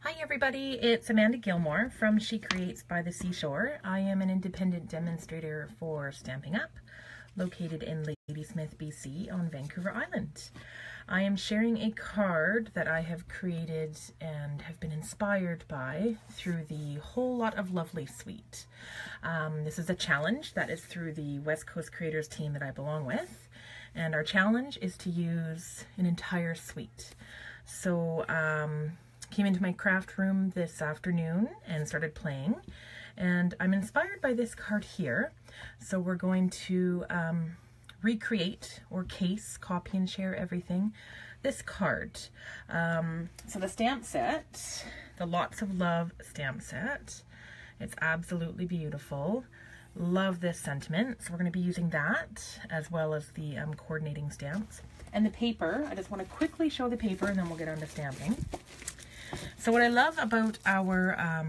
Hi everybody, it's Amanda Gilmore from She Creates by the Seashore. I am an independent demonstrator for Stampin' Up, located in Ladysmith, BC on Vancouver Island. I am sharing a card that I have created and have been inspired by through the Whole Lot of Lovely suite. This is a challenge that is through the West Coast Creators team that I belong with, and our challenge is to use an entire suite. So came into my craft room this afternoon and started playing, and I'm inspired by this card here. So we're going to recreate or case, copy and share everything, this card. So the stamp set, the Lots of Love stamp set, it's absolutely beautiful. Love this sentiment. So we're going to be using that as well as the coordinating stamps. And the paper, I just want to quickly show the paper and then we'll get on to stamping. So what I love about our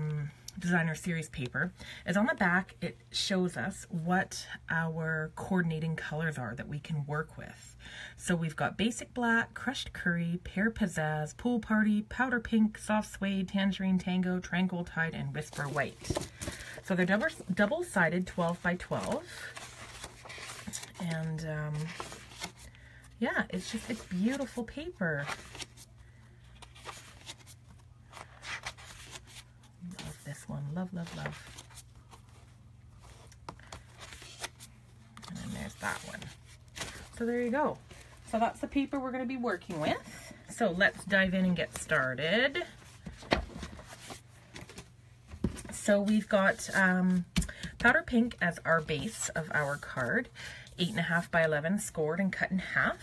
designer series paper is on the back it shows us what our coordinating colors are that we can work with. So we've got basic black, crushed curry, pear pizzazz, pool party, powder pink, soft suede, tangerine tango, tranquil tide, and whisper white. So they're double-sided 12 by 12. And yeah, it's beautiful paper. This one, love, love, love. And then there's that one. So there you go. So that's the paper we're going to be working with. So let's dive in and get started. So we've got powder pink as our base of our card, 8.5 by 11 scored and cut in half.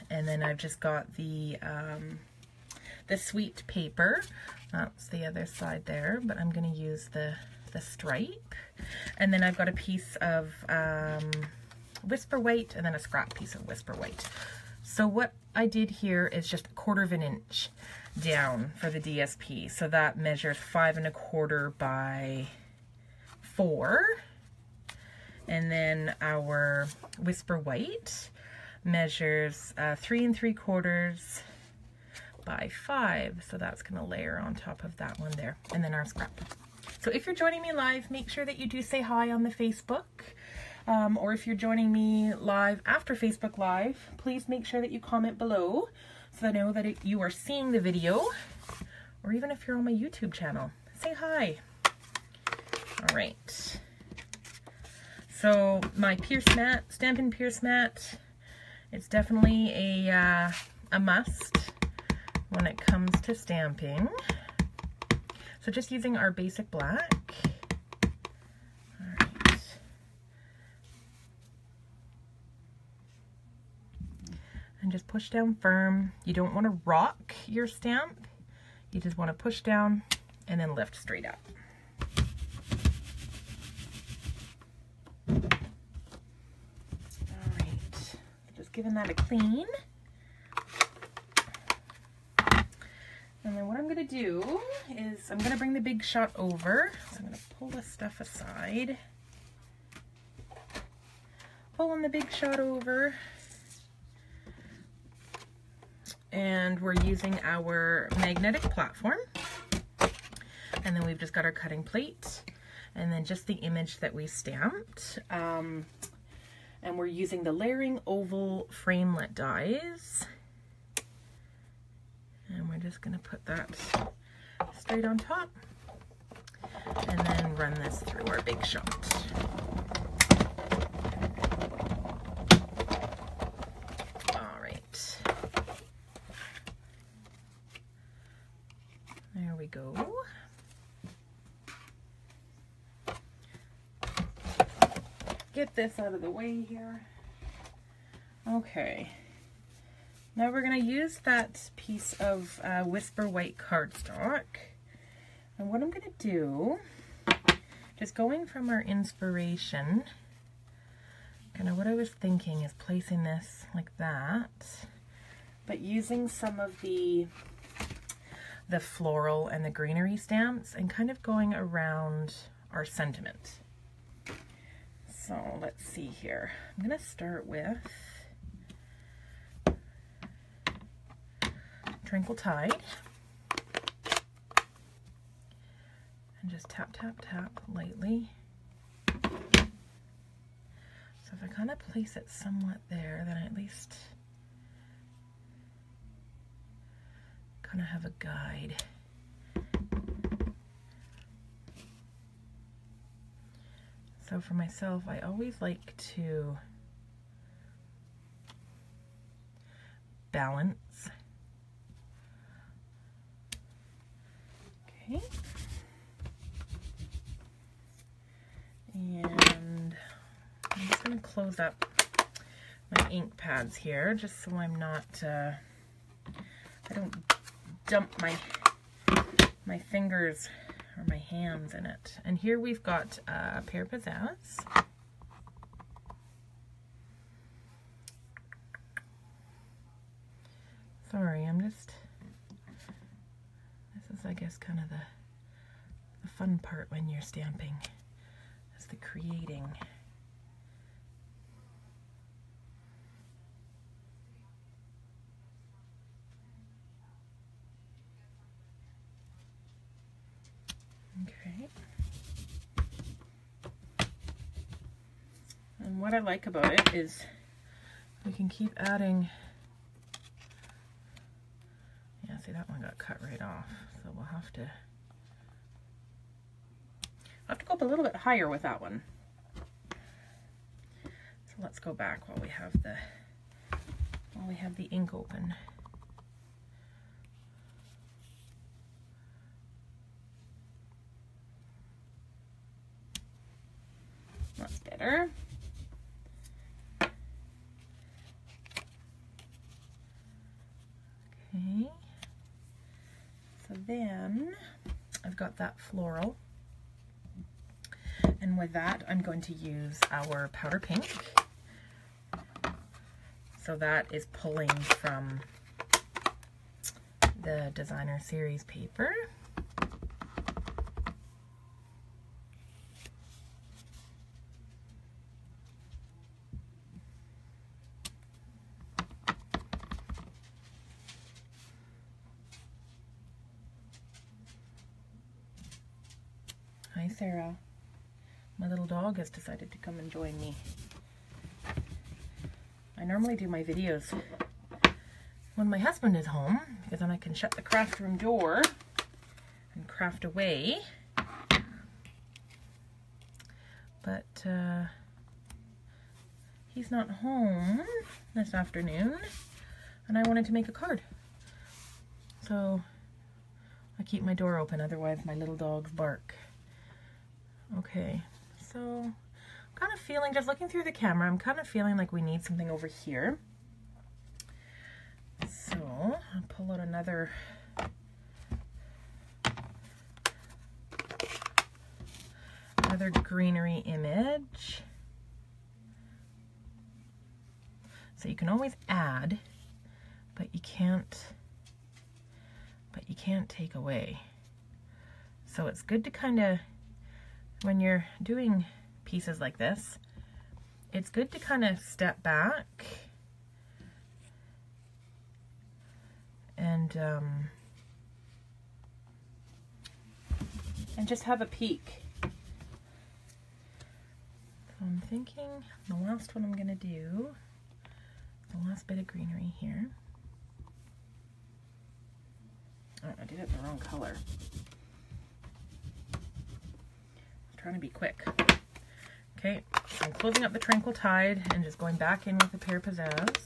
And then I've just got the sweet paper. That's the other side there, but I'm going to use the stripe. And then I've got a piece of whisper white and then a scrap piece of whisper white. So what I did here is just 1/4 inch down for the DSP. So that measures 5 1/4 by 4. And then our whisper white measures 3 3/4 by 5, so that's going to layer on top of that one there, and then our scrap. So if you're joining me live, make sure that you do say hi on the Facebook, or if you're joining me live after Facebook Live, please make sure that you comment below so that I know that you are seeing the video, or even if you're on my YouTube channel, say hi. All right. So my Pierce mat, Stampin' Pierce mat, it's definitely a must when it comes to stamping. So just using our basic black. All right. And just push down firm. You don't want to rock your stamp. You just want to push down and then lift straight up. All right. Just giving that a clean. And then what I'm going to do is I'm going to bring the big shot over. So I'm going to pull this stuff aside. Pulling the big shot over. And we're using our magnetic platform. And then we've just got our cutting plate. And then just the image that we stamped. And we're using the layering oval framelit dies. And we're just going to put that straight on top and then run this through our big shot. All right. There we go. Get this out of the way here. Okay. Now we're going to use that piece of whisper white cardstock, and what I'm going to do, just going from our inspiration, kind of what I was thinking is placing this like that, but using some of the floral and the greenery stamps and kind of going around our sentiment. So let's see here. I'm going to start with Tranquil Tide. And just tap, tap, tap lightly. So if I kind of place it somewhat there, then I at least kind of have a guide. So for myself, I always like to balance. Okay. And I'm just going to close up my ink pads here, just so I'm not, I don't dump my fingers or my hands in it. And here we've got a pair of pizzazz. Sorry, this is, I guess, kind of the fun part when you're stamping, is the creating. Okay. And what I like about it is we can keep adding. Yeah, see, that one got cut right off, so we'll have to go up a little bit higher with that one. So let's go back while we have the ink open. That's better. Okay. So then I've got that floral. And with that, I'm going to use our powder pink. So that is pulling from the designer series paper. Hi, Sarah. My little dog has decided to come and join me. I normally do my videos when my husband is home, because then I can shut the craft room door and craft away. But he's not home this afternoon, and I wanted to make a card. So I keep my door open, otherwise my little dogs bark. Okay. So I'm kind of feeling, just looking through the camera, I'm kind of feeling like we need something over here. So I'll pull out another greenery image. So you can always add, but you can't take away. So it's good to kind of, when you're doing pieces like this, it's good to kind of step back and just have a peek. So I'm thinking the last one I'm going to do, the last bit of greenery here. Oh, I did it the wrong color. Trying to be quick. Okay, so I'm closing up the Tranquil Tide and just going back in with the Pear Pizzazz,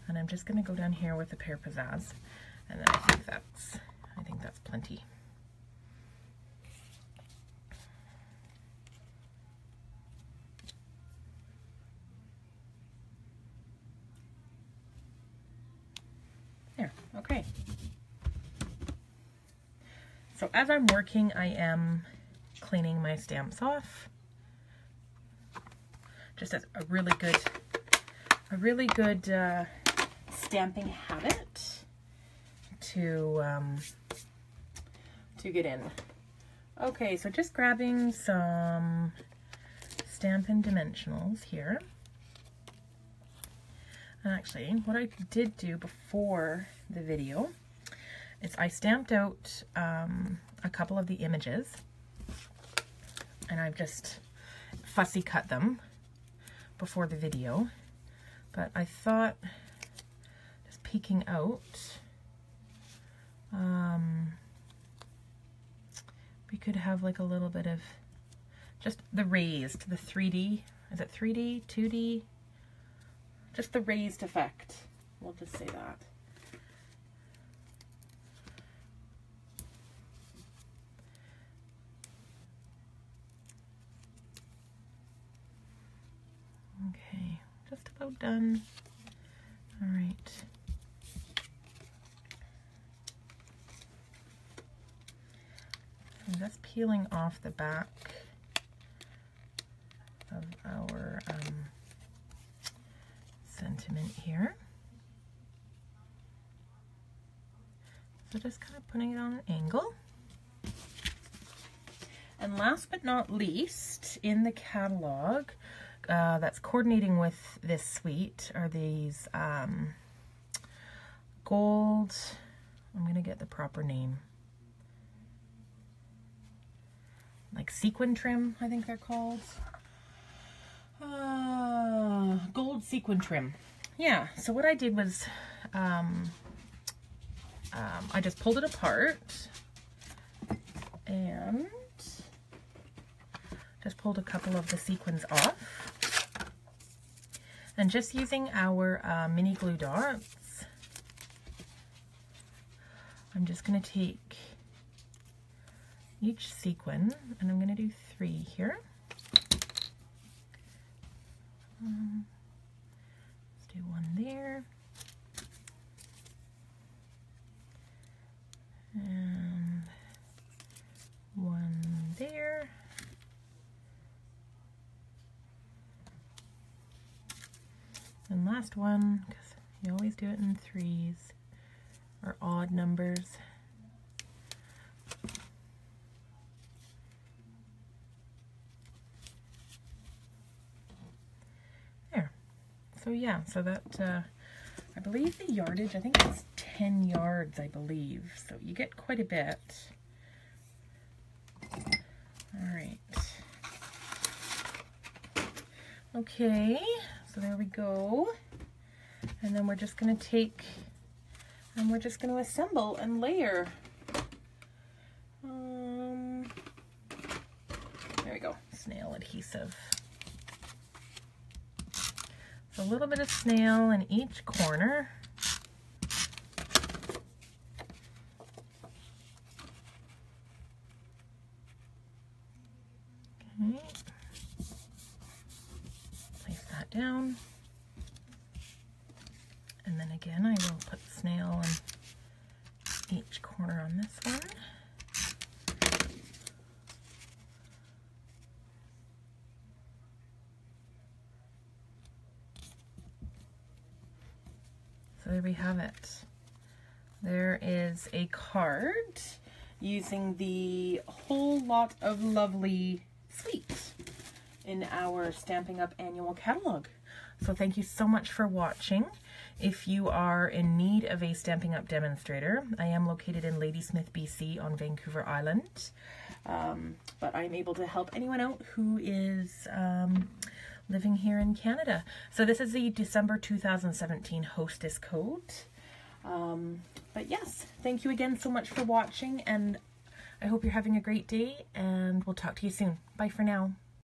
and I'm just going to go down here with the Pear Pizzazz, and then I think that's plenty. There. Okay. So as I'm working, I am cleaning my stamps off, just as a really good stamping habit to get in. Okay, so just grabbing some Stampin' Dimensionals here. And actually, what I did do before the video is I stamped out a couple of the images and I've just fussy cut them before the video, but I thought, just peeking out, we could have like a little bit of just the raised, the 3D, is it 3D, 2D? Just the raised effect. We'll just say that. Okay, just about done. All right. I'm just peeling off the back of our sentiment here. So just kind of putting it on an angle. And last but not least, in the catalog, that's coordinating with this suite are these gold, I'm going to get the proper name, like sequin trim, I think they're called. Gold sequin trim. Yeah, so what I did was I just pulled it apart and just pulled a couple of the sequins off. And just using our mini glue dots, I'm just going to take each sequin, and I'm going to do 3 here. Let's do 1 there. And 1 there. And last one, because you always do it in 3s or odd numbers. There. So yeah, so that, I believe the yardage, I think it's 10 yards, I believe. So you get quite a bit. All right. Okay. So there we go, and then we're just going to take, and we're just going to assemble and layer. There we go, snail adhesive. So a little bit of snail in each corner. Okay. Down, and then again I will put snail in each corner on this one. So there we have it. There is a card using the whole lot of lovely sweets in our Stampin' Up annual catalog. So thank you so much for watching. If you are in need of a Stampin' Up demonstrator, I am located in Ladysmith, BC on Vancouver Island. But I'm able to help anyone out who is living here in Canada. So this is the December 2017 hostess code. But yes, thank you again so much for watching, and I hope you're having a great day, and we'll talk to you soon. Bye for now.